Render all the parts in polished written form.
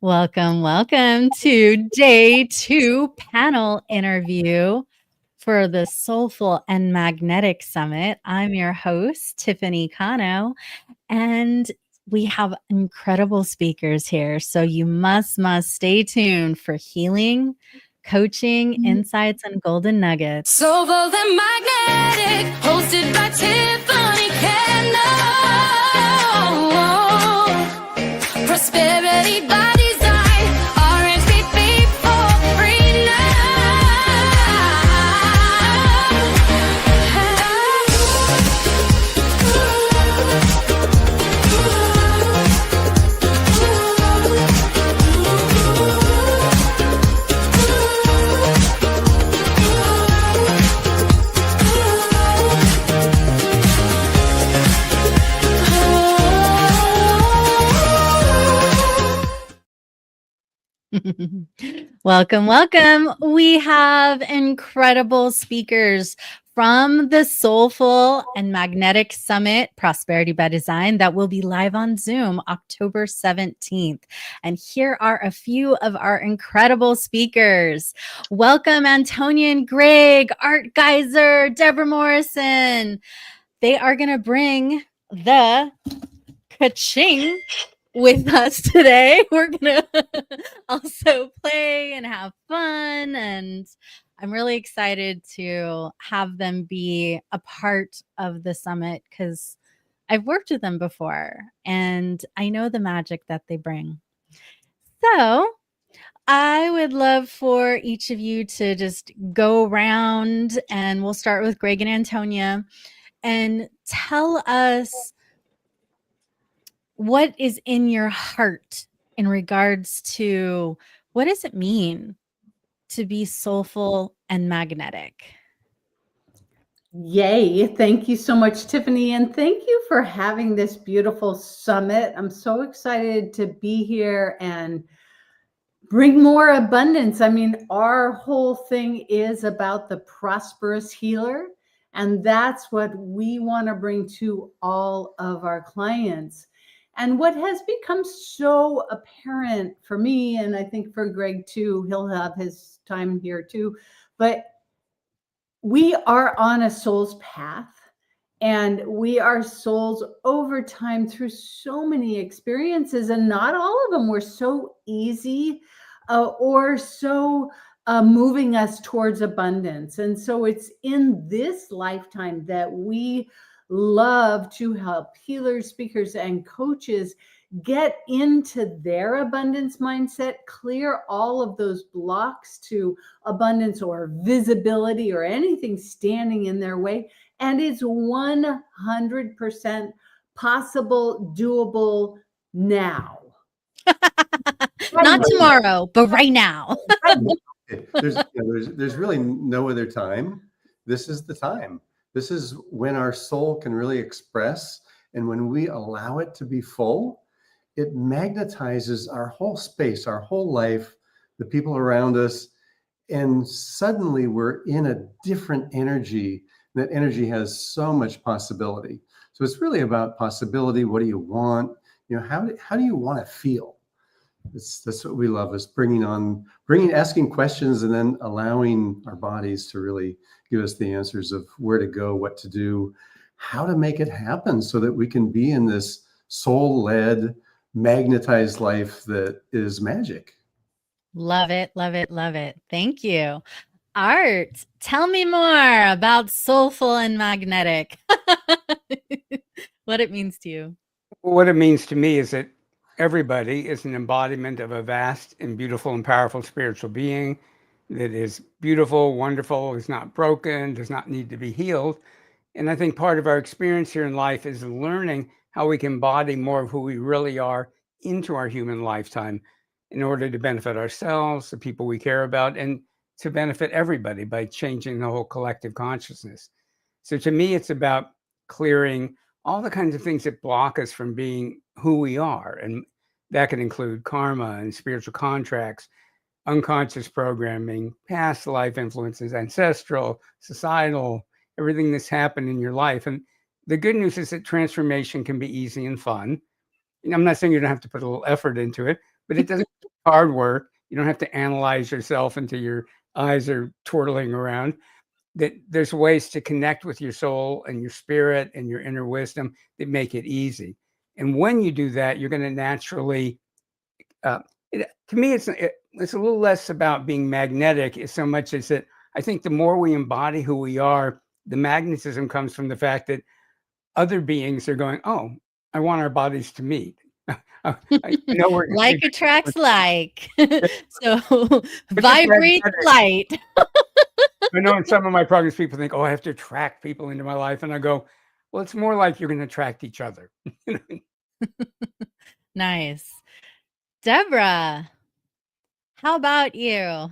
Welcome, welcome to day 2 panel interview for the Soulful and Magnetic Summit. I'm your host, Tiffany Cano, and we have incredible speakers here. So you must stay tuned for healing, coaching, insights, and golden nuggets. Soulful and Magnetic, hosted by Tiffany Cano. Prosperity by design, RSVP for free Welcome, welcome. We have incredible speakers from the Soulful and Magnetic Summit, Prosperity by Design, that will be live on Zoom October 17th. And here are a few of our incredible speakers. Welcome, Antonia and Greg, Art Giser, Debra Morrison. They are going to bring the ka-ching with us today. We're going to also play and have fun, and I'm really excited to have them be a part of the summit because I've worked with them before and I know the magic that they bring. So I would love for each of you to just go around, and we'll start with Greg and Antonia, and tell us what is in your heart in regards to what does it mean to be soulful and magnetic? Yay. Thank you so much, Tiffany. And thank you for having this beautiful summit. I'm so excited to be here and bring more abundance. I mean, our whole thing is about the prosperous healer. And that's what we want to bring to all of our clients. And what has become so apparent for me, and I think for Greg too, he'll have his time here too, but we are on a soul's path, and we are souls over time through so many experiences, and not all of them were so easy or so moving us towards abundance. And so it's in this lifetime that we love to help healers, speakers, and coaches get into their abundance mindset, clear all of those blocks to abundance or visibility or anything standing in their way. And it's 100% possible, doable now. Not tomorrow, but right now. There's really no other time. This is the time. This is when our soul can really express, and when we allow it to be full, it magnetizes our whole space, our whole life, the people around us, and suddenly we're in a different energy. That energy has so much possibility. So it's really about possibility. What do you want? How do you want to feel? That's what we love, is asking questions, and then allowing our bodies to really give us the answers of where to go, what to do, how to make it happen, so that we can be in this soul-led, magnetized life that is magic. Love it, love it, love it. Thank you. Art, tell me more about soulful and magnetic. What it means to you. What it means to me is that everybody is an embodiment of a vast and beautiful and powerful spiritual being that is beautiful, wonderful, is not broken, does not need to be healed. And I think part of our experience here in life is learning how we can embody more of who we really are into our human lifetime in order to benefit ourselves, the people we care about, and to benefit everybody by changing the whole collective consciousness. So to me, it's about clearing all the kinds of things that block us from being who we are. And that can include karma and spiritual contracts, unconscious programming, past life influences, ancestral, societal, everything that's happened in your life. And the good news is that transformation can be easy and fun. I'm not saying you don't have to put a little effort into it, but it doesn't take hard work. You don't have to analyze yourself until your eyes are twirling around. That there's ways to connect with your soul and your spirit and your inner wisdom that make it easy. And when you do that, you're going to naturally, to me, it's a little less about being magnetic as so much as that I think the more we embody who we are, the magnetism comes from the fact that other beings are going, oh, I want our bodies to meet. I know we're Like attracts like. So vibrate light. I know in some of my programs, people think, oh, I have to attract people into my life. And I go, well, it's more like you're going to attract each other. Nice. Debra, how about you?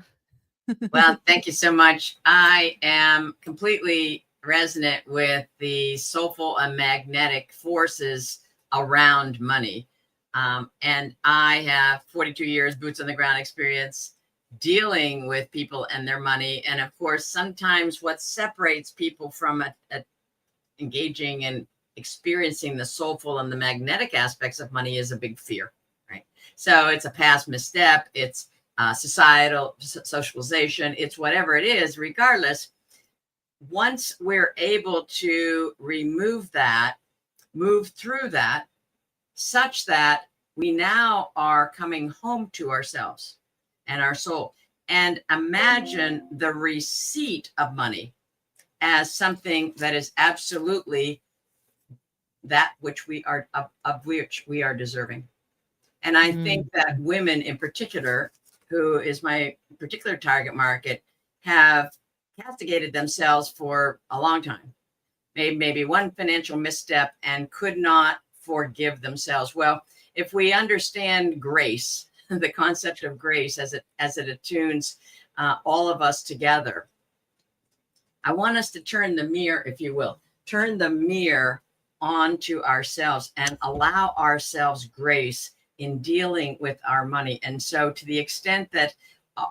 Well, thank you so much. I am completely resonant with the soulful and magnetic forces around money. And I have 42 years boots on the ground experience dealing with people and their money. And of course, sometimes what separates people from engaging and experiencing the soulful and the magnetic aspects of money is a big fear, right? So it's a past misstep. It's societal socialization. It's whatever it is, regardless. Once we're able to remove that, move through that, such that we now are coming home to ourselves and our soul, and imagine the receipt of money as something that is absolutely that which we are of which we are deserving. And I think that women in particular, who is my particular target market, have castigated themselves for a long time, maybe one financial misstep, and could not forgive themselves. Well, if we understand grace, the concept of grace as it attunes all of us together, I want us to turn the mirror, if you will, turn the mirror onto ourselves and allow ourselves grace in dealing with our money. And so to the extent that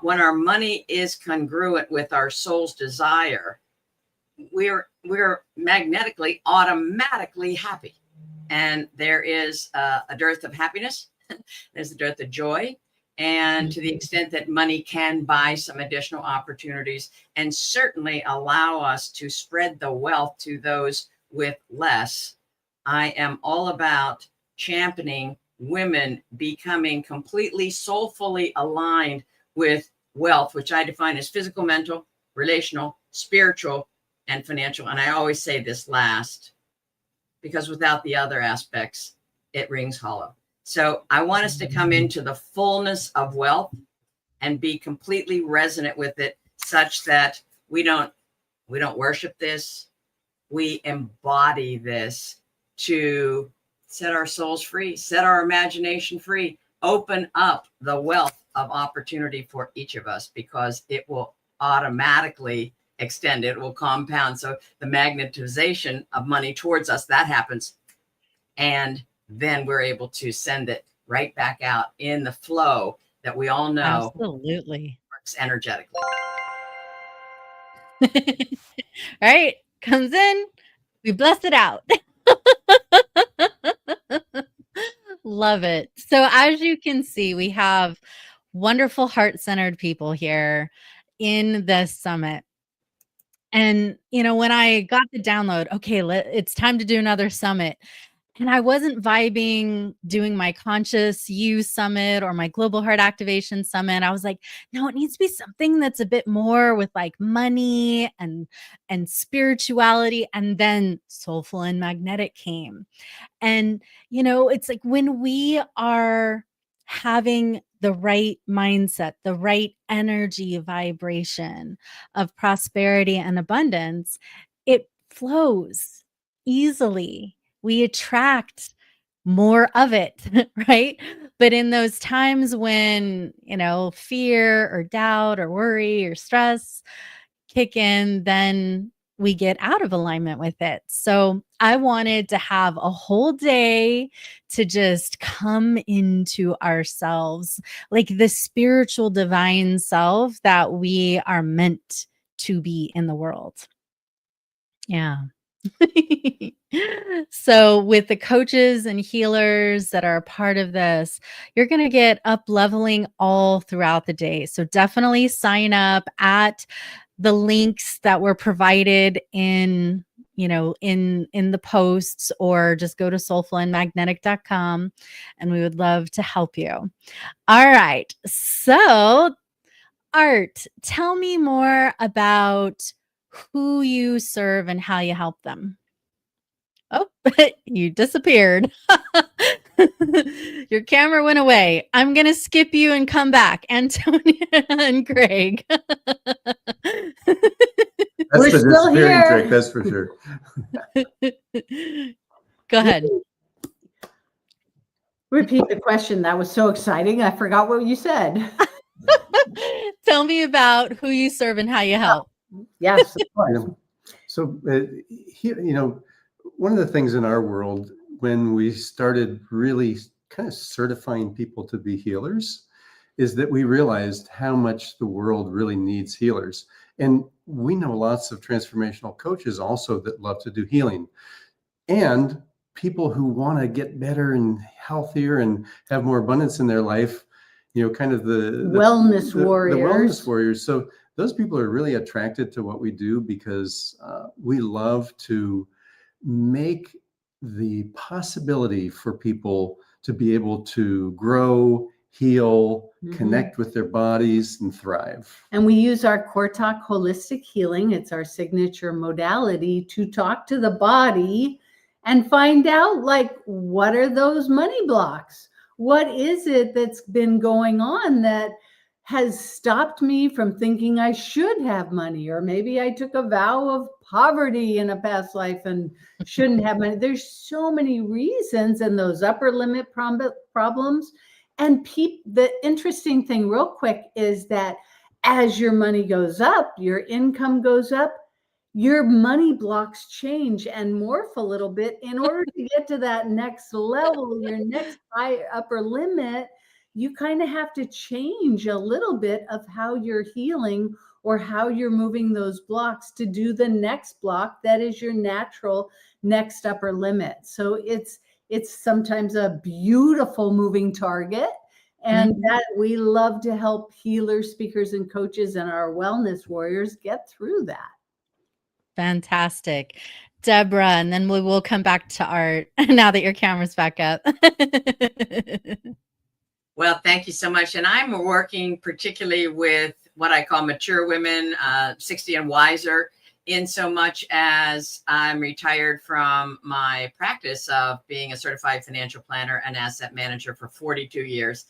when our money is congruent with our soul's desire, we're magnetically, automatically happy. And there is a dearth of happiness. There's a dearth of joy. And to the extent that money can buy some additional opportunities and certainly allow us to spread the wealth to those with less, I am all about championing women becoming completely soulfully aligned with wealth, which I define as physical, mental, relational, spiritual, and financial. And I always say this last, because without the other aspects, it rings hollow. So I want us to come into the fullness of wealth and be completely resonant with it, such that we don't worship this. We embody this to set our souls free, set our imagination free, open up the wealth of opportunity for each of us, because it will automatically extend, it will compound. So the magnetization of money towards us, that happens. And then we're able to send it right back out in the flow that we all know Absolutely works energetically. Right? Comes in, we bless it out. Love it. So as you can see, we have wonderful heart-centered people here in this summit. And, when I got the download, okay, it's time to do another summit. And I wasn't vibing doing my conscious you summit or my global heart activation summit. I was like, no, it needs to be something that's a bit more with like money and spirituality. And then soulful and magnetic came. And, it's like when we are having the right mindset, the right energy vibration of prosperity and abundance, it flows easily. We attract more of it, right? But in those times when, fear or doubt or worry or stress kick in, then we get out of alignment with it. So I wanted to have a whole day to just come into ourselves, like the spiritual divine self that we are meant to be in the world. Yeah. So with the coaches and healers that are a part of this, you're going to get up leveling all throughout the day. So definitely sign up at the links that were provided in the posts, or just go to soulfulandmagnetic.com, and we would love to help you. All right. So Art, tell me more about who you serve and how you help them. Oh, you disappeared. Your camera went away. I'm going to skip you and come back. Antonia and Greg. That's We're the still disappearing here. trick, that's for sure. Go ahead. Repeat the question. That was so exciting. I forgot what you said. Tell me about who you serve and how you help. Yes, of course. You know, so here, one of the things in our world, when we started really kind of certifying people to be healers, is that we realized how much the world really needs healers. And we know lots of transformational coaches also that love to do healing, and people who want to get better and healthier and have more abundance in their life, kind of the Wellness warriors. The wellness warriors. So those people are really attracted to what we do, because we love to make the possibility for people to be able to grow, heal, connect with their bodies, and thrive. And we use our Core Talk Holistic Healing. It's our signature modality to talk to the body and find out, like, what are those money blocks? What is it that's been going on that has stopped me from thinking I should have money? Or maybe I took a vow of poverty in a past life and shouldn't have money. There's so many reasons, and those upper limit problems. And the interesting thing real quick is that as your money goes up, your income goes up, your money blocks change and morph a little bit in order to get to that next level, your next high upper limit. You kind of have to change a little bit of how you're healing or how you're moving those blocks to do the next block that is your natural next upper limit. So it's sometimes a beautiful moving target, and that we love to help healers, speakers, and coaches and our wellness warriors get through that. Fantastic. Debra, and then we will come back to Art now that your camera's back up. Well, thank you so much. And I'm working particularly with what I call mature women, 60 and wiser, in so much as I'm retired from my practice of being a certified financial planner and asset manager for 42 years.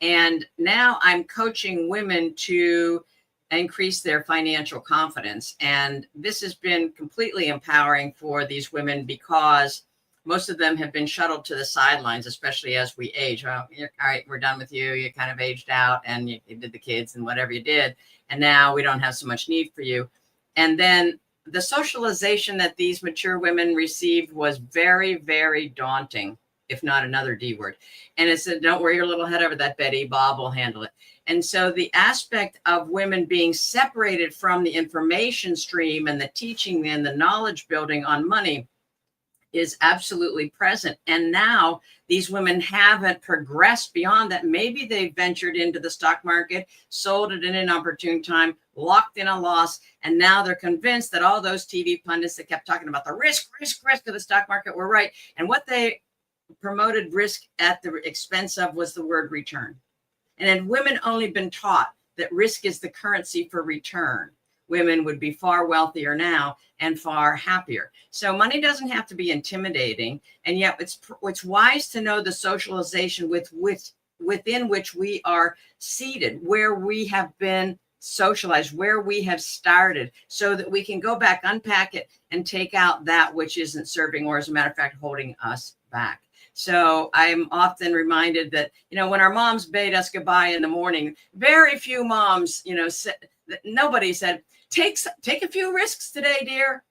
And now I'm coaching women to increase their financial confidence. And this has been completely empowering for these women, because most of them have been shuttled to the sidelines, especially as we age. Well, all right, we're done with you. You kind of aged out, and you did the kids and whatever you did. And now we don't have so much need for you. And then the socialization that these mature women received was very, very daunting, if not another D word. And it said, don't worry your little head over that, Betty. Bob will handle it. And so the aspect of women being separated from the information stream and the teaching and the knowledge building on money is absolutely present. And now these women haven't progressed beyond that. Maybe they ventured into the stock market, sold it in an opportune time, locked in a loss, and now they're convinced that all those TV pundits that kept talking about the risk of the stock market were right. And what they promoted risk at the expense of was the word return. And had women only been taught that risk is the currency for return, women would be far wealthier now and far happier. So money doesn't have to be intimidating. And yet it's wise to know the socialization within which we are seated, where we have been socialized, where we have started, so that we can go back, unpack it, and take out that which isn't serving, or as a matter of fact, holding us back. So I'm often reminded that, when our moms bade us goodbye in the morning, very few moms, nobody said, take a few risks today, dear.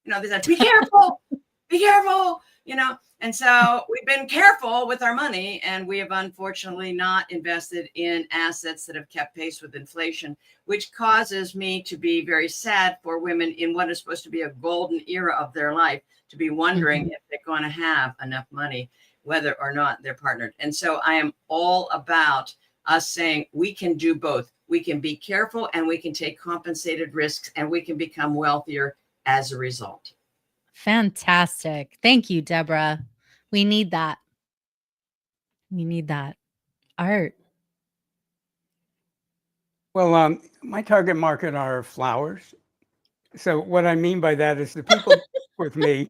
They said, be careful, be careful. you know. And so we've been careful with our money, and we have unfortunately not invested in assets that have kept pace with inflation, which causes me to be very sad for women in what is supposed to be a golden era of their life, to be wondering if they're going to have enough money, whether or not they're partnered. And so I am all about us saying we can do both. We can be careful, and we can take compensated risks, and we can become wealthier as a result. Fantastic. Thank you, Debra. We need that. We need that. Art. Well, my target market are flowers. So what I mean by that is the people with me,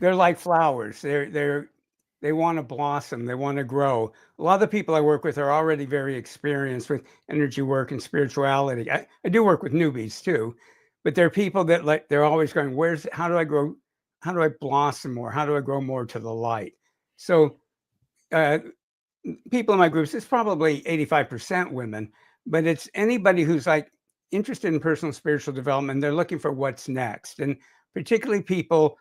they're like flowers. They want to blossom. They want to grow. A lot of the people I work with are already very experienced with energy work and spirituality. I do work with newbies too, but they're people that they're always going, how do I grow? How do I blossom more? How do I grow more to the light? So people in my groups, it's probably 85% women, but it's anybody who's like interested in personal spiritual development. They're looking for what's next. And particularly people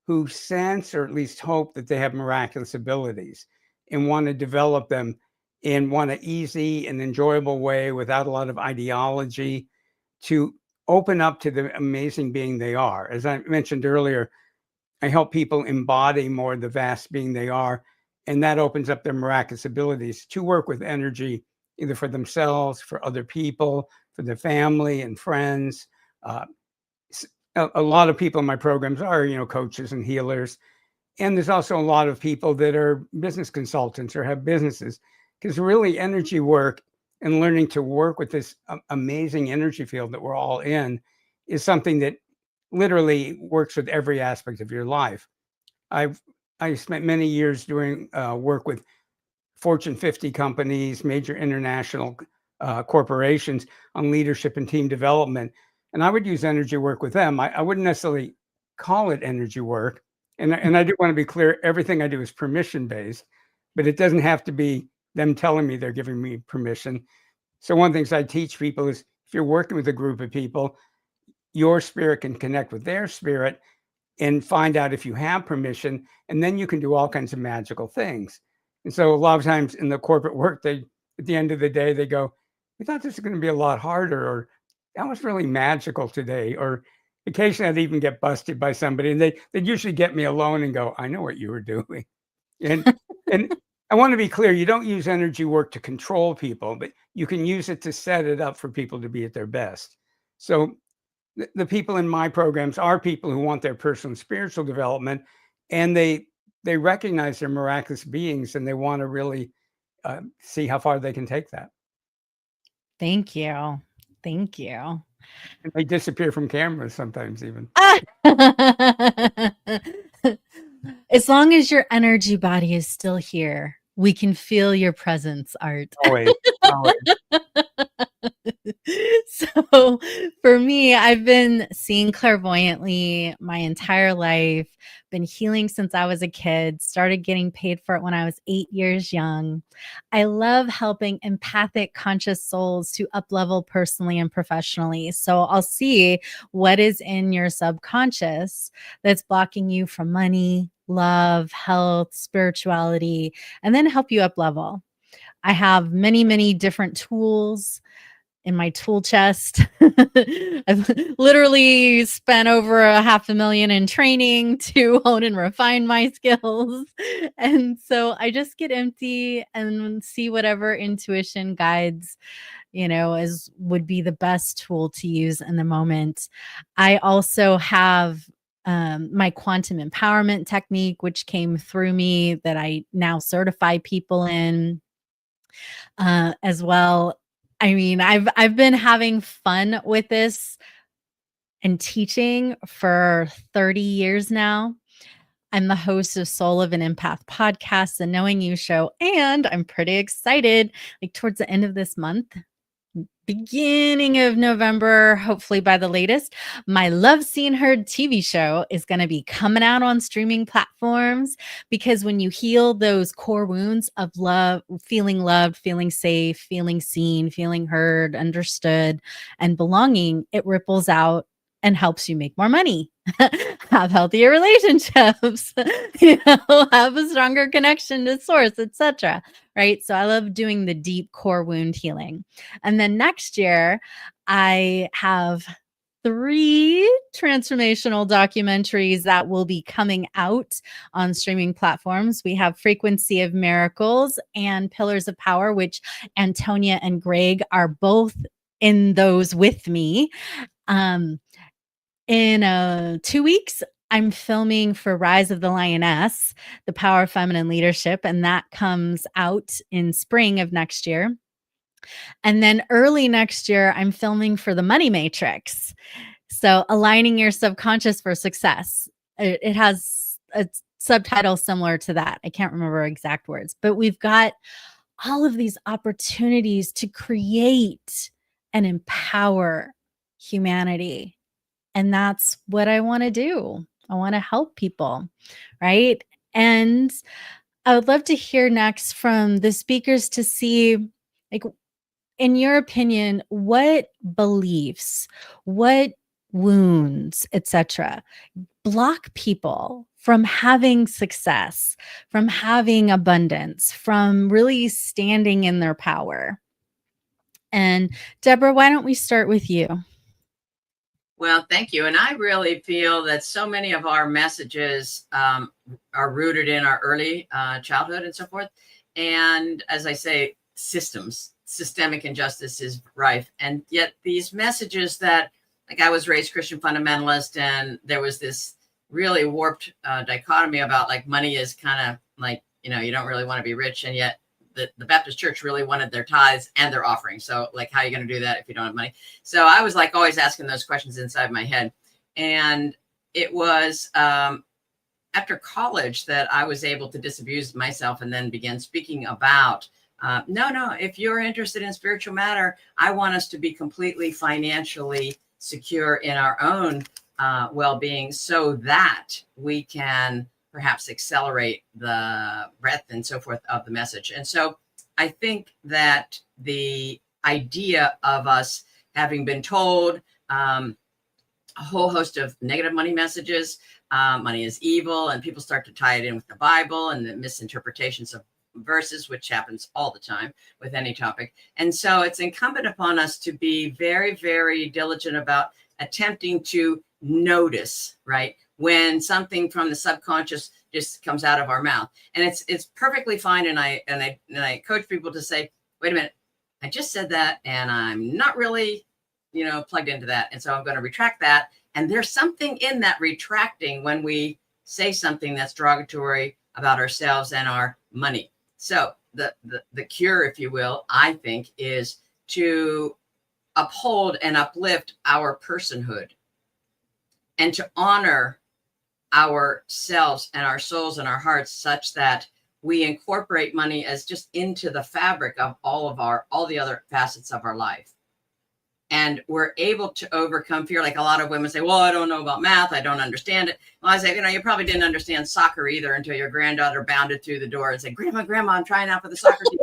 who sense or at least hope that they have miraculous abilities and want to develop them in one easy and enjoyable way without a lot of ideology, to open up to the amazing being they are. As I mentioned earlier, I help people embody more the vast being they are, and that opens up their miraculous abilities to work with energy, either for themselves, for other people, for their family and friends. A lot of people in my programs are, coaches and healers. And there's also a lot of people that are business consultants or have businesses, because really energy work and learning to work with this amazing energy field that we're all in is something that literally works with every aspect of your life. I spent many years doing work with Fortune 50 companies, major international corporations on leadership and team development. And I would use energy work with them. I wouldn't necessarily call it energy work. And I do want to be clear, everything I do is permission-based, but it doesn't have to be them telling me they're giving me permission. So one of the things I teach people is, if you're working with a group of people, your spirit can connect with their spirit and find out if you have permission, and then you can do all kinds of magical things. And so a lot of times in the corporate work, at the end of the day, they go, we thought this was going to be a lot harder, or that was really magical today. Or occasionally I'd even get busted by somebody, and they'd usually get me alone and go, I know what you were doing. And I want to be clear, you don't use energy work to control people, but you can use it to set it up for people to be at their best. So the people in my programs are people who want their personal and spiritual development, and they recognize they're miraculous beings, and they want to really see how far they can take that. Thank you. Thank you. And they disappear from cameras sometimes even. As long as your energy body is still here, we can feel your presence, Art. Always. So for me, I've been seeing clairvoyantly my entire life, been healing since I was a kid, started getting paid for it when I was 8 years young. I love helping empathic, conscious souls to up-level personally and professionally. So I'll see what is in your subconscious that's blocking you from money, love, health, spirituality, and then help you up-level. I have many, many different tools in my tool chest. I've literally spent over $500,000 in training to hone and refine my skills. And so I just get empty and see whatever intuition guides, as would be the best tool to use in the moment. I also have my quantum empowerment technique, which came through me, that I now certify people in as well. I mean, I've been having fun with this and teaching for 30 years now. I'm the host of Soul of an Empath podcast, the Knowing You show, and I'm pretty excited. Like towards the end of this month, beginning of November, hopefully by the latest, my Love Seen Heard TV show is going to be coming out on streaming platforms, because when you heal those core wounds of love, feeling loved, feeling safe, feeling seen, feeling heard, understood, and belonging, it ripples out and helps you make more money, have healthier relationships, have a stronger connection to source, etc. Right? So I love doing the deep core wound healing. And then next year, I have 3 transformational documentaries that will be coming out on streaming platforms. We have Frequency of Miracles and Pillars of Power, which Antonia and Greg are both in those with me. In 2 weeks, I'm filming for Rise of the Lioness, The Power of Feminine Leadership, and that comes out in spring of next year. And then early next year, I'm filming for The Money Matrix. So aligning your subconscious for success. It has a subtitle similar to that. I can't remember exact words, but we've got all of these opportunities to create and empower humanity. And that's what I want to do. I want to help people, right? And I would love to hear next from the speakers to see, like, in your opinion, what beliefs, what wounds, etc., block people from having success, from having abundance, from really standing in their power. And Debra, why don't we start with you? Well, thank you. And I really feel that so many of our messages are rooted in our early childhood and so forth. And as I say, systemic injustice is rife. And yet these messages that, like, I was raised Christian fundamentalist, and there was this really warped dichotomy about, like, money is kind of like, you don't really want to be rich. And yet the Baptist church really wanted their tithes and their offering. So, like, how are you going to do that if you don't have money? So I was, like, always asking those questions inside my head. And it was after college that I was able to disabuse myself and then began speaking about, no, if you're interested in spiritual matter, I want us to be completely financially secure in our own well-being, so that we can perhaps accelerate the breadth and so forth of the message. And so I think that the idea of us having been told a whole host of negative money messages, money is evil, and people start to tie it in with the Bible and the misinterpretations of verses, which happens all the time with any topic. And so it's incumbent upon us to be very, very diligent about attempting to notice, right, when something from the subconscious just comes out of our mouth. And it's perfectly fine. And I coach people to say, wait a minute, I just said that, and I'm not really, plugged into that. And so I'm going to retract that. And there's something in that retracting when we say something that's derogatory about ourselves and our money. So the cure, if you will, I think, is to uphold and uplift our personhood and to honor ourselves and our souls and our hearts, such that we incorporate money as just into the fabric of all the other facets of our life. And we're able to overcome fear. Like, a lot of women say, well, I don't know about math, I don't understand it. Well, I say, you probably didn't understand soccer either until your granddaughter bounded through the door and said, Grandma, I'm trying out for the soccer team.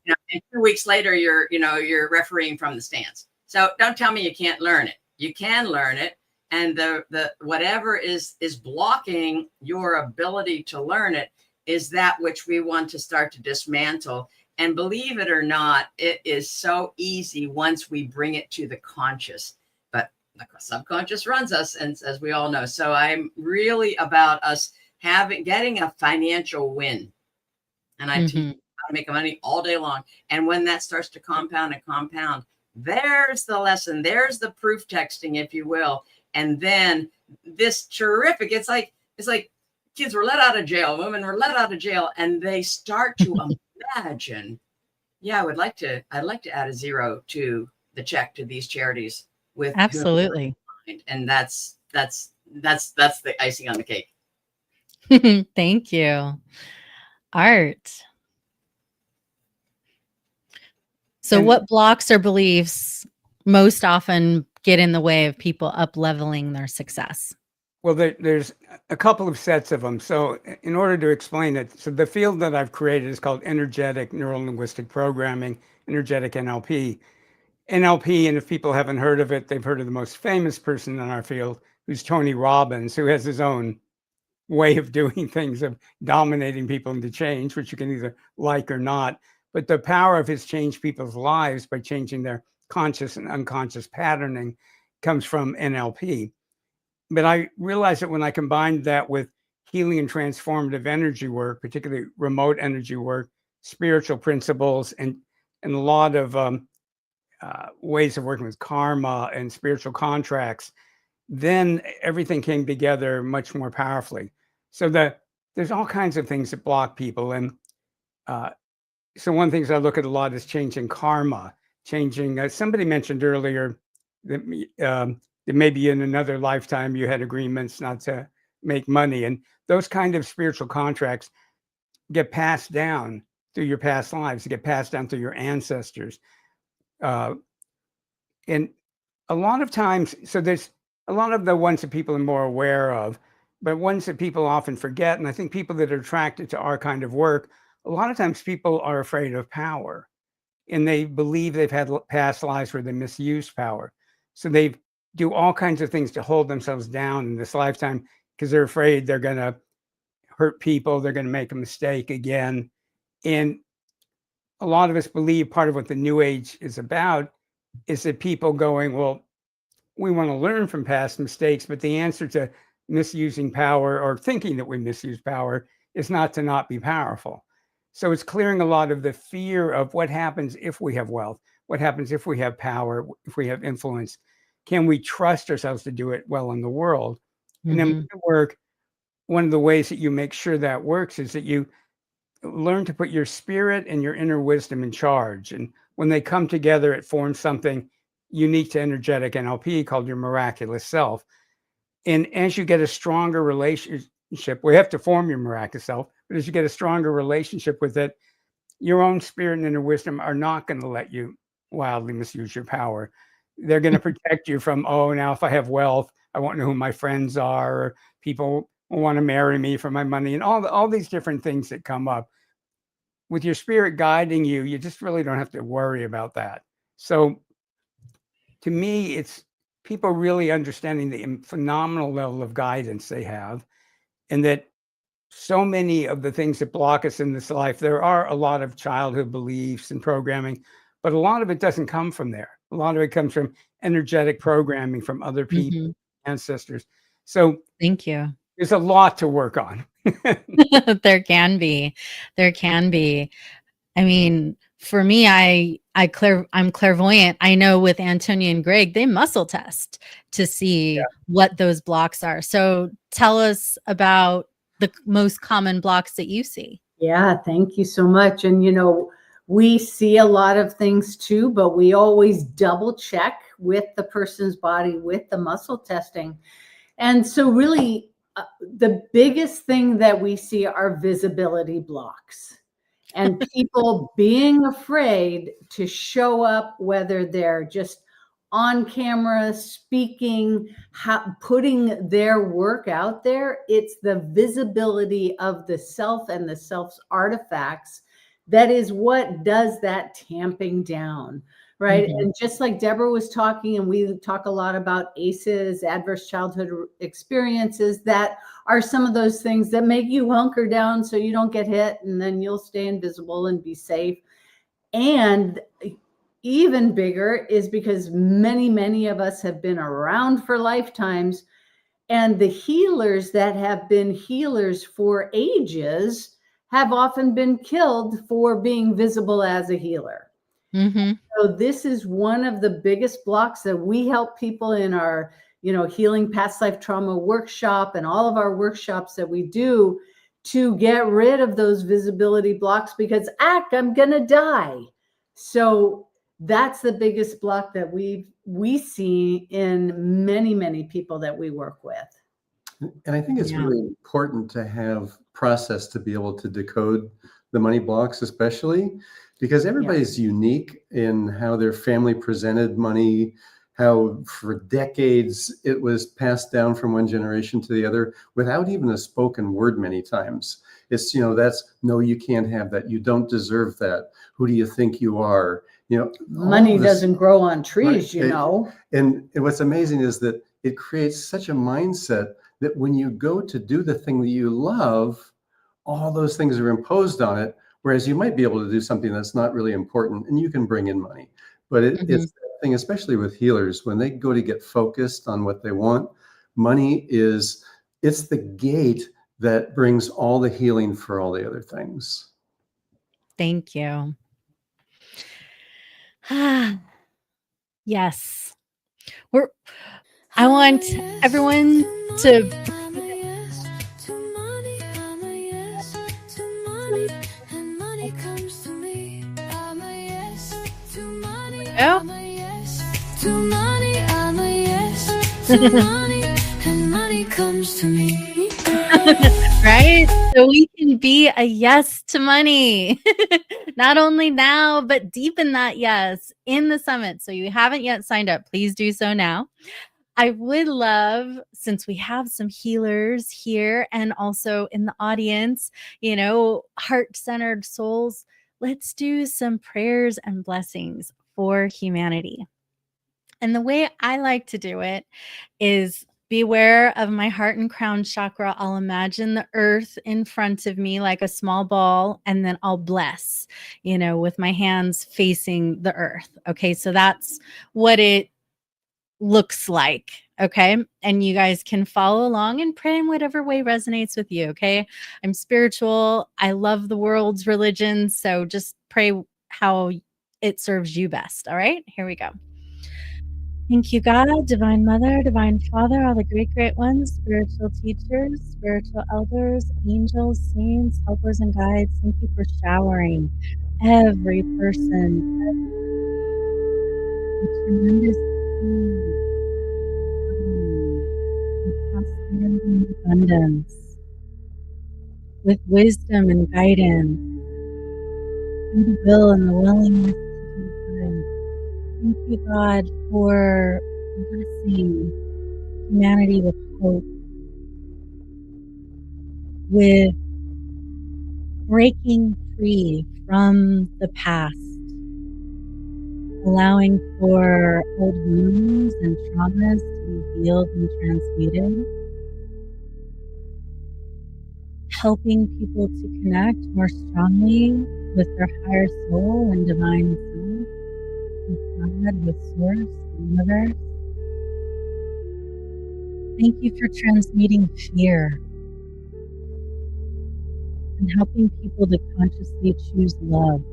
And 2 weeks later, you're refereeing from the stands. So don't tell me you can't learn it. You can learn it. And the whatever is blocking your ability to learn it is that which we want to start to dismantle. And believe it or not, it is so easy once we bring it to the conscious. But the subconscious runs us, and as we all know. So I'm really about us getting a financial win. And I teach how to make money all day long. And when that starts to compound and compound, there's the lesson. There's the proof texting, if you will. And then this terrific, it's like kids were let out of jail, women were let out of jail, and they start to imagine, I'd like to add a zero to the check to these charities with absolutely. And that's the icing on the cake. Thank you. Art. So what blocks or beliefs most often get in the way of people up-leveling their success? Well, there's a couple of sets of them. So in order to explain it, so the field that I've created is called energetic neuro-linguistic programming, energetic NLP. NLP, and if people haven't heard of it, they've heard of the most famous person in our field, who's Tony Robbins, who has his own way of doing things, of dominating people into change, which you can either like or not. But the power of his change people's lives by changing their conscious and unconscious patterning comes from NLP. But I realized that when I combined that with healing and transformative energy work, particularly remote energy work, spiritual principles, and a lot of ways of working with karma and spiritual contracts, then everything came together much more powerfully. So there's all kinds of things that block people. And so one of the things I look at a lot is changing karma, changing, somebody mentioned earlier that maybe in another lifetime you had agreements not to make money. And those kind of spiritual contracts get passed down through your past lives, get passed down through your ancestors. And a lot of times, so there's a lot of the ones that people are more aware of, but ones that people often forget. And I think people that are attracted to our kind of work, a lot of times people are afraid of power, and they believe they've had past lives where they misused power. So they do all kinds of things to hold themselves down in this lifetime because they're afraid they're going to hurt people, they're going to make a mistake again. And a lot of us believe part of what the New Age is about is that people going, well, we want to learn from past mistakes, but the answer to misusing power or thinking that we misuse power is not to not be powerful. So it's clearing a lot of the fear of what happens if we have wealth, what happens if we have power, if we have influence. Can we trust ourselves to do it well in the world? And then with the work, one of the ways that you make sure that works is that you learn to put your spirit and your inner wisdom in charge. And when they come together, it forms something unique to energetic NLP called your miraculous self. And as you get a stronger relationship, we have to form your miraculous self, but as you get a stronger relationship with it, your own spirit and inner wisdom are not going to let you wildly misuse your power. They're going to protect you from, oh, now if I have wealth, I won't know who my friends are, or people will want to marry me for my money, and all these different things that come up. With your spirit guiding you, you just really don't have to worry about that. So to me, it's people really understanding the phenomenal level of guidance they have, and that so many of the things that block us in this life, there are a lot of childhood beliefs and programming, but a lot of it doesn't come from there. A lot of it comes from energetic programming from other people, ancestors. So Thank you. there's a lot to work on. There can be. I mean, for me, I'm clairvoyant. I know with Antonia and Greg, they muscle test to see what those blocks are. So tell us about the most common blocks that you see. Yeah, thank you so much. And, you know, we see a lot of things too, but we always double check with the person's body with the muscle testing. And so really the biggest thing that we see are visibility blocks. And people being afraid to show up, whether they're just on camera, speaking, putting their work out there. It's the visibility of the self and the self's artifacts that is what does that tamping down, right? And just like Debra was talking, and we talk a lot about ACEs, adverse childhood experiences, that are some of those things that make you hunker down so you don't get hit, and then you'll stay invisible and be safe. And even bigger is because many of us have been around for lifetimes, and the healers that have been healers for ages have often been killed for being visible as a healer. So this is one of the biggest blocks that we help people in our, you know, healing past life trauma workshop and all of our workshops that we do, to get rid of those visibility blocks, because I'm gonna die. So that's the biggest block that we see in many people that we work with. And I think it's really important to have process to be able to decode the money blocks, especially because everybody's unique in how their family presented money, how for decades it was passed down from one generation to the other without even a spoken word many times. It's, you know, that's, no, you can't have that. You don't deserve that. Who do you think you are? You know, Money all this- doesn't grow on trees, Right. you know. And what's amazing is that it creates such a mindset that when you go to do the thing that you love, all those things are imposed on it. Whereas you might be able to do something that's not really important and you can bring in money. But Mhm. it's that thing, especially with healers, when they go to get focused on what they want, money it's the gate that brings all the healing for all the other things. Thank you. Yes. I want everyone to go. Right? So we can be a yes to money. Not only now, but deepen that yes in the summit. So you haven't yet signed up, please do so now. I would love, since we have some healers here and also in the audience, heart-centered souls, let's do some prayers and blessings for humanity. And the way I like to do it is be aware of my heart and crown chakra. I'll imagine the earth in front of me like a small ball, and then I'll bless, with my hands facing the earth. Okay, so that's what it looks like. Okay, and you guys can follow along and pray in whatever way resonates with you. Okay, I'm spiritual. I love the world's religions, so just pray how it serves you best. All right, here we go. Thank you, God, Divine Mother, Divine Father, all the great, great ones, spiritual teachers, spiritual elders, angels, saints, helpers, and guides. Thank you for showering every person with tremendous peace, with prosperity and abundance, with wisdom and guidance, and the will and the willingness to do good. Thank you, God, for blessing humanity with hope, with breaking free from the past, allowing for old wounds and traumas to be healed and transmuted, helping people to connect more strongly with their higher soul and divine self, with God, with Source, the Universe. Thank you for transmuting fear and helping people to consciously choose love,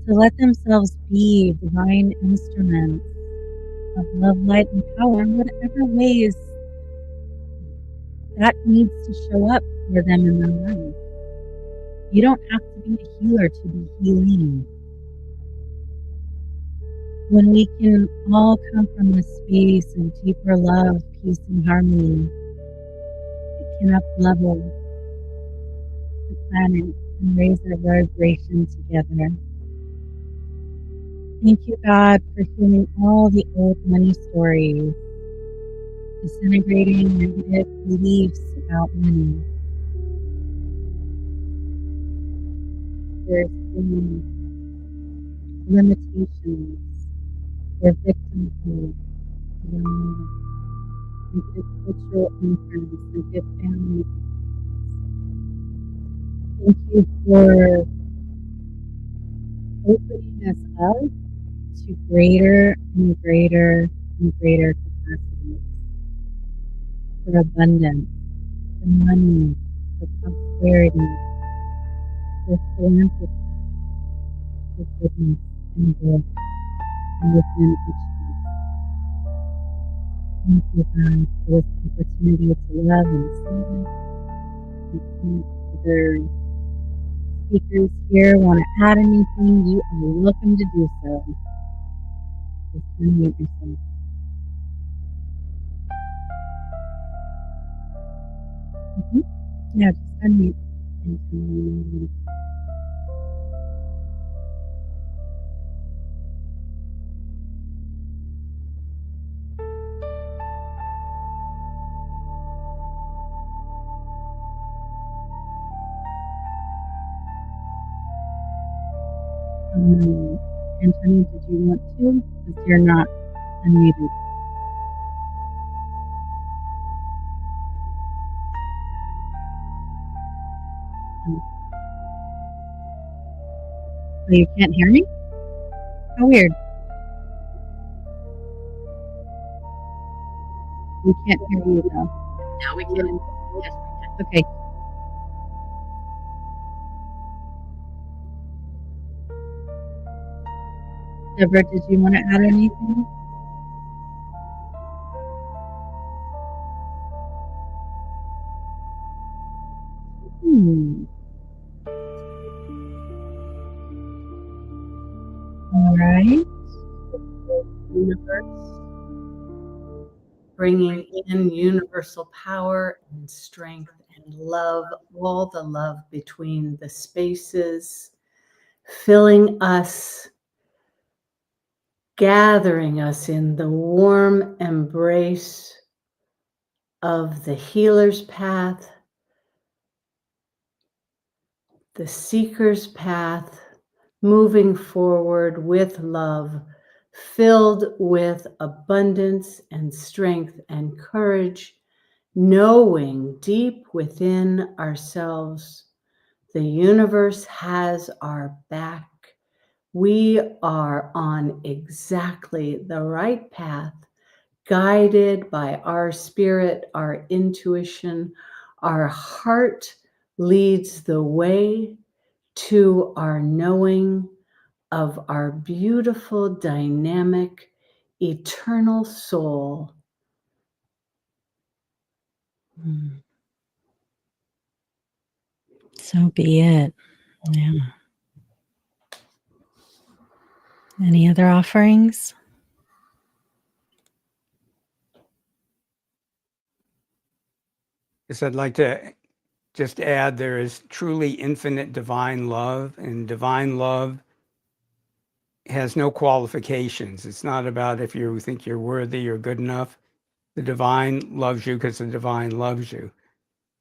to let themselves be divine instruments of love, light, and power in whatever ways that needs to show up for them in their life. You don't have to be a healer to be healing. When we can all come from a space of deeper love, peace, and harmony, it can up-level the planet and raise our vibration together. Thank you, God, for healing all the old money stories, disintegrating negative beliefs about money. There's been limitations or victimhood around negative cultural imprints, negative family. Thank you for opening us up to greater and greater and greater capacities for abundance, for money, for prosperity, for philanthropy, for goodness and good, and within each of us. Thank you, God, for this opportunity to love and serve. And other speakers here want to add anything, you are welcome to do so. Just unmute yourself. Yeah, just unmute. And Antonia, did you want to? Because you're not unmuted. Oh, you can't hear me? How weird. We can't hear you though. Now we can. Yes, we Okay. Debra, did you want to add anything? All right. Universe, bringing in universal power and strength and love, all the love between the spaces, filling us, gathering us in the warm embrace of the healer's path, the seeker's path, moving forward with love, filled with abundance and strength and courage, knowing deep within ourselves the universe has our back. We are on exactly the right path, guided by our spirit, our intuition. Our heart leads the way to our knowing of our beautiful, dynamic, eternal soul. So be it. Yeah. Any other offerings? Yes, I'd like to just add there is truly infinite divine love, and divine love has no qualifications. It's not about if you think you're worthy or good enough. The divine loves you because the divine loves you.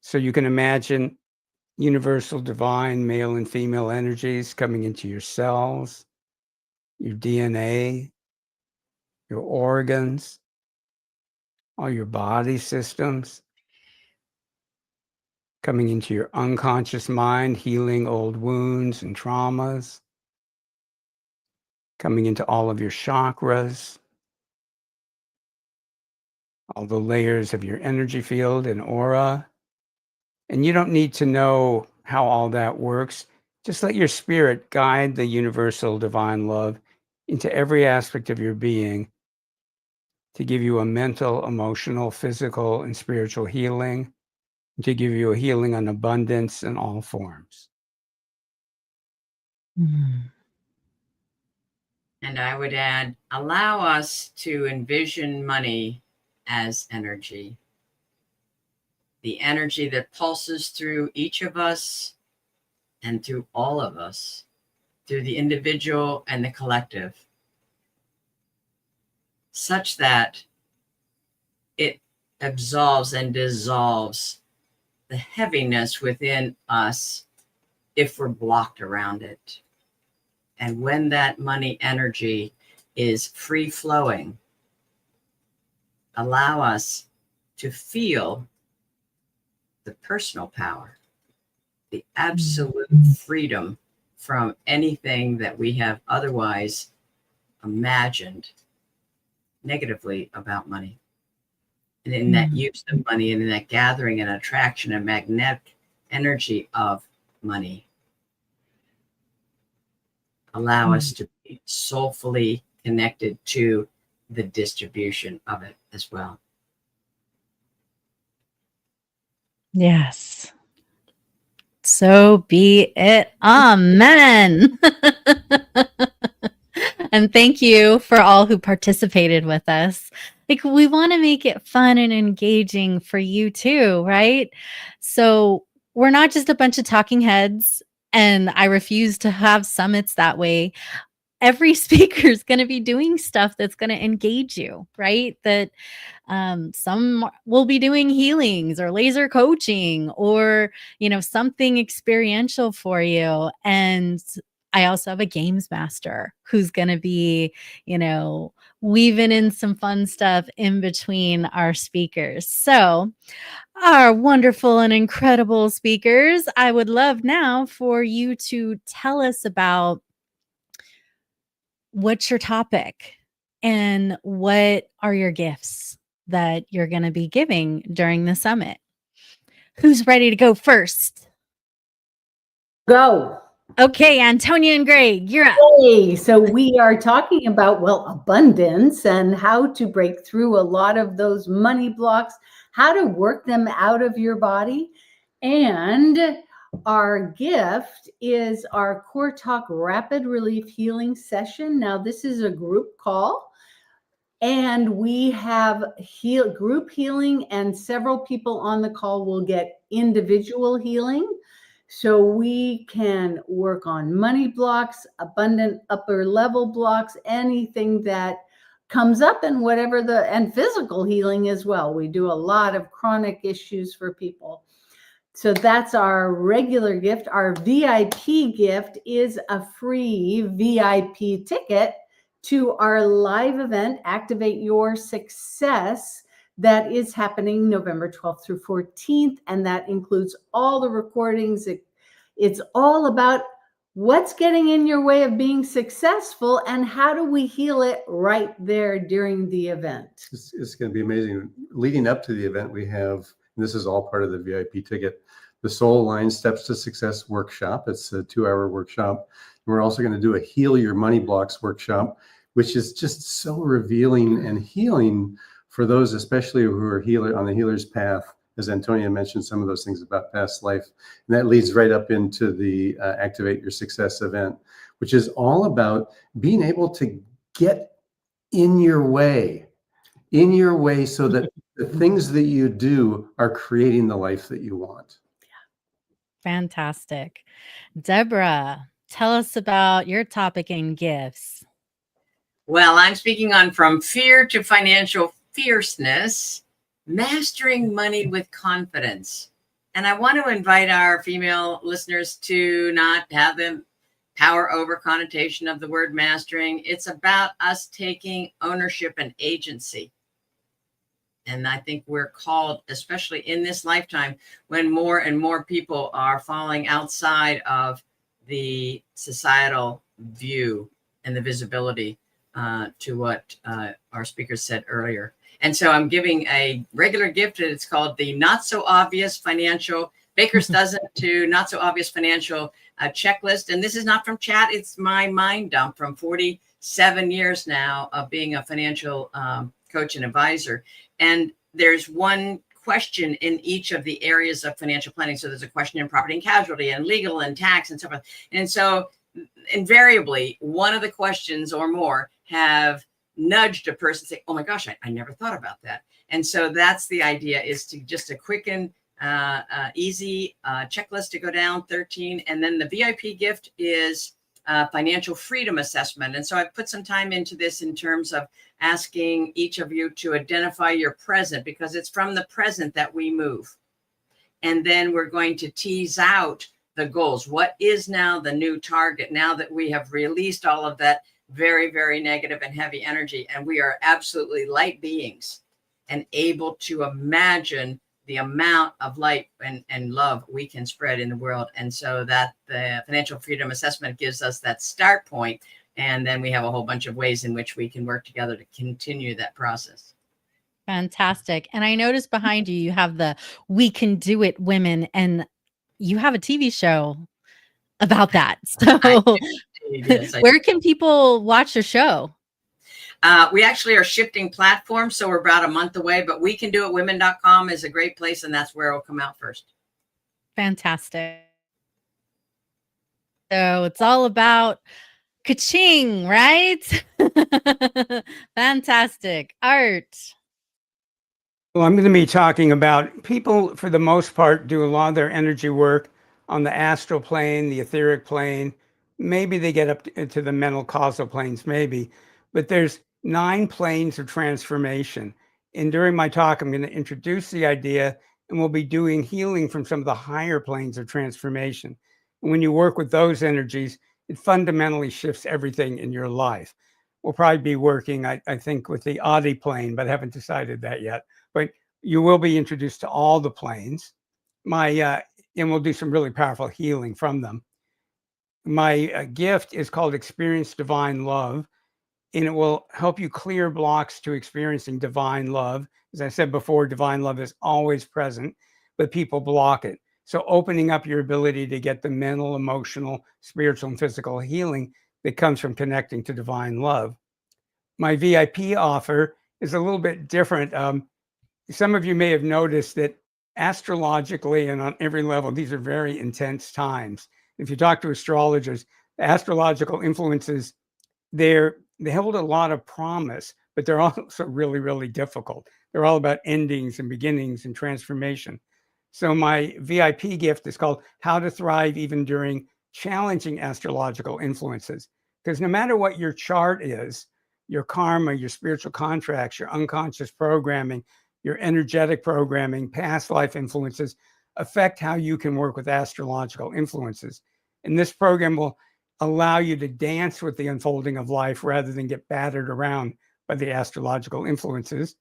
So you can imagine universal divine male and female energies coming into your cells, your DNA, your organs, all your body systems, coming into your unconscious mind, healing old wounds and traumas, coming into all of your chakras, all the layers of your energy field and aura. And you don't need to know how all that works. Just let your spirit guide the universal divine love into every aspect of your being to give you a mental, emotional, physical, and spiritual healing, to give you a healing on abundance in all forms. And I would add, allow us to envision money as energy. The energy that pulses through each of us and through all of us, through the individual and the collective, such that it absolves and dissolves the heaviness within us if we're blocked around it. And when that money energy is free flowing, allow us to feel the personal power, the absolute freedom from anything that we have otherwise imagined negatively about money. And in that use of money and in that gathering and attraction and magnetic energy of money, allow us to be soulfully connected to the distribution of it as well. Yes. So be it. Amen. And thank you for all who participated with us. Like, we want to make it fun and engaging for you too, right? So we're not just a bunch of talking heads, and I refuse to have summits that way. Every speaker is going to be doing stuff that's going to engage you, right? That some will be doing healings or laser coaching or, something experiential for you. And I also have a games master who's going to be, weaving in some fun stuff in between our speakers. So, our wonderful and incredible speakers, I would love now for you to tell us about what's your topic and what are your gifts that you're going to be giving during the summit. Who's ready to go first? Go. Okay, Antonia and Greg, you're up. Hey, so we are talking about, abundance and how to break through a lot of those money blocks, how to work them out of your body. And our gift is our Core Talk Rapid Relief Healing Session. Now, this is a group call, and we have group healing, and several people on the call will get individual healing. So we can work on money blocks, abundant upper level blocks, anything that comes up, and and physical healing as well. We do a lot of chronic issues for people. So that's our regular gift. Our VIP gift is a free VIP ticket to our live event, Activate Your Success, that is happening November 12th through 14th. And that includes all the recordings. It's all about what's getting in your way of being successful and how do we heal it right there during the event. It's going to be amazing. Leading up to the event, we have, and this is all part of the VIP ticket, the Soul Line Steps to Success workshop. It's a 2-hour workshop. We're also going to do a Heal Your Money Blocks workshop, which is just so revealing and healing for those, especially who are on the healer's path. As Antonia mentioned, some of those things about past life. And that leads right up into the Activate Your Success event, which is all about being able to get in your way so that the things that you do are creating the life that you want. Fantastic. Debra, tell us about your topic and gifts. Well, I'm speaking on From Fear to Financial Fierceness, Mastering Money with Confidence. And I want to invite our female listeners to not have the power over connotation of the word mastering. It's about us taking ownership and agency. And I think we're called, especially in this lifetime, when more and more people are falling outside of the societal view and the visibility to what our speakers said earlier. And so I'm giving a regular gift. It's called the Not So Obvious Financial Baker's Dozen to Not So Obvious Financial Checklist. And this is not from chat. It's my mind dump from 47 years now of being a financial coach and advisor. And there's one question in each of the areas of financial planning. So there's a question in property and casualty and legal and tax and so forth. And so invariably, one of the questions or more have nudged a person say, oh my gosh, I never thought about that. And so that's the idea, is to just a quick and easy checklist to go down, 13. And then the VIP gift is financial freedom assessment. And so I've put some time into this in terms of asking each of you to identify your present, because it's from the present that we move. And then we're going to tease out the goals. What is now the new target now that we have released all of that very, very negative and heavy energy, and we are absolutely light beings and able to imagine the amount of light and love we can spread in the world. And so that the financial freedom assessment gives us that start point. And then we have a whole bunch of ways in which we can work together to continue that process. Fantastic. And I noticed behind you, you have the We Can Do It Women, and you have a TV show about that. So Yes, where can people watch your show? We actually are shifting platforms, so we're about a month away, but wecandoitwomen.com is a great place, and that's where it'll come out first. Fantastic. So it's all about ka-ching, right? Fantastic. Art. Well, I'm going to be talking about people, for the most part, do a lot of their energy work on the astral plane, the etheric plane. Maybe they get up to the mental causal planes, maybe. But there's 9 planes of transformation. And during my talk, I'm going to introduce the idea, and we'll be doing healing from some of the higher planes of transformation. And when you work with those energies, it fundamentally shifts everything in your life. We'll probably be working, I think, with the Audi plane, but I haven't decided that yet. But you will be introduced to all the planes. And we'll do some really powerful healing from them. My gift is called Experience Divine Love, and it will help you clear blocks to experiencing divine love. As I said before, divine love is always present, but people block it. So opening up your ability to get the mental, emotional, spiritual, and physical healing that comes from connecting to divine love. My VIP offer is a little bit different. Some of you may have noticed that astrologically and on every level, these are very intense times. If you talk to astrologers, the astrological influences, they hold a lot of promise, but they're also really, really difficult. They're all about endings and beginnings and transformation. So my VIP gift is called How to Thrive Even During Challenging Astrological Influences. Because no matter what your chart is, your karma, your spiritual contracts, your unconscious programming, your energetic programming, past life influences affect how you can work with astrological influences. And this program will allow you to dance with the unfolding of life rather than get battered around by the astrological influences.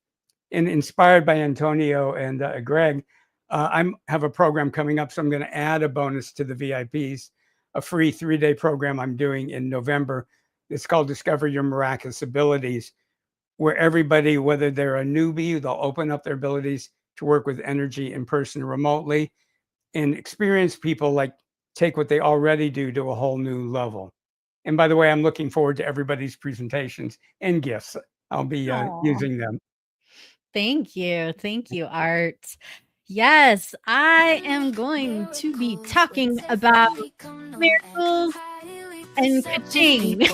And inspired by Antonio and Greg, I have a program coming up, so I'm going to add a bonus to the VIPs, a free 3-day program I'm doing in November. It's called Discover Your Miraculous Abilities, where everybody, whether they're a newbie, they'll open up their abilities to work with energy in person or remotely, and experienced people like take what they already do to a whole new level. And by the way, I'm looking forward to everybody's presentations and gifts. I'll be using them. Thank you. Thank you, Art. Yes, I am going to be talking about miracles and ka-ching.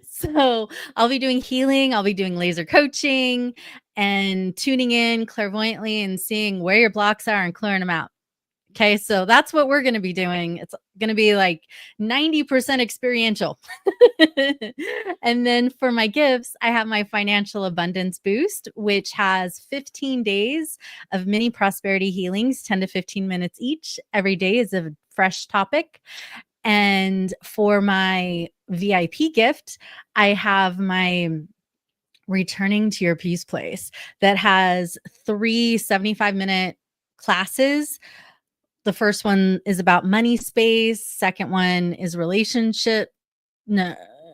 So I'll be doing healing, I'll be doing laser coaching and tuning in clairvoyantly and seeing where your blocks are and clearing them out. Okay, so that's what we're going to be doing. It's going to be like 90% experiential. And then for my gifts, I have my financial abundance boost, which has 15 days of mini prosperity healings, 10 to 15 minutes each. Every day is a fresh topic. And for my VIP gift, I have my Returning to Your Peace Place that has 3 75-minute classes. The first one is about money space. Second one is relationship,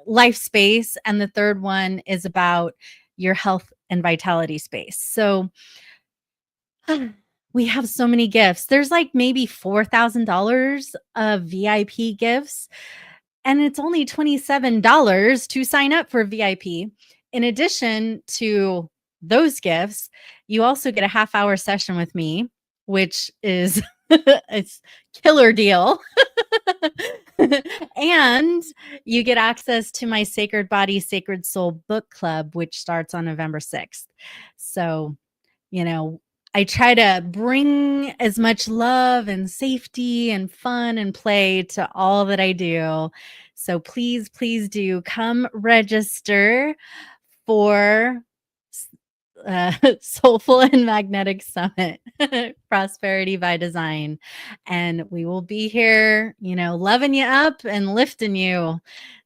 life space. And the third one is about your health and vitality space. So we have so many gifts. There's like maybe $4,000 of VIP gifts, and it's only $27 to sign up for VIP. In addition to those gifts, you also get a half-hour session with me, which is it's killer deal. And you get access to my Sacred Body, Sacred Soul book club, which starts on November 6th. So, I try to bring as much love and safety and fun and play to all that I do. So please, please do come register for Soulful and Magnetic Summit, Prosperity by Design. And we will be here, loving you up and lifting you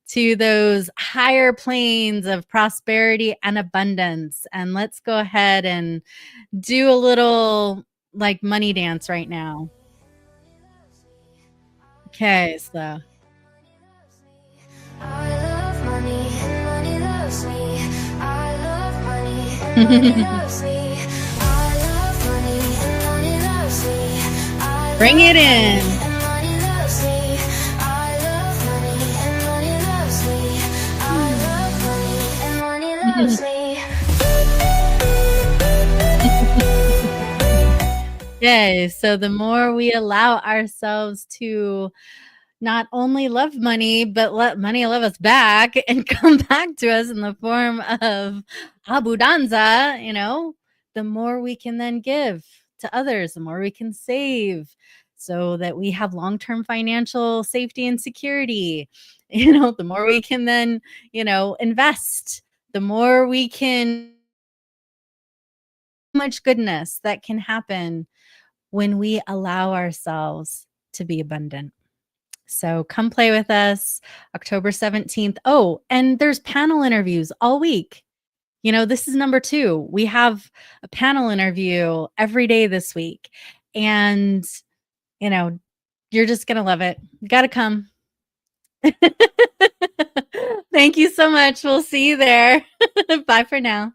to those higher planes of prosperity and abundance. And let's go ahead and do a little like money dance right now. Okay, so I love money and money loves me. I love money and money loves me. I love money and money loves me. I bring it in. and money loves me. I love money and money loves me. I love money and money loves me. Okay, so the more we allow ourselves to not only love money, but let money love us back and come back to us in the form of abundanza, the more we can then give to others, the more we can save so that we have long-term financial safety and security. The more we can then, invest, the more we can much goodness that can happen when we allow ourselves to be abundant. So come play with us October 17th. Oh, and there's panel interviews all week. You know, this is number 2. We have a panel interview every day this week. And, you know, you're just going to love it. You got to come. Thank you so much. We'll see you there. Bye for now.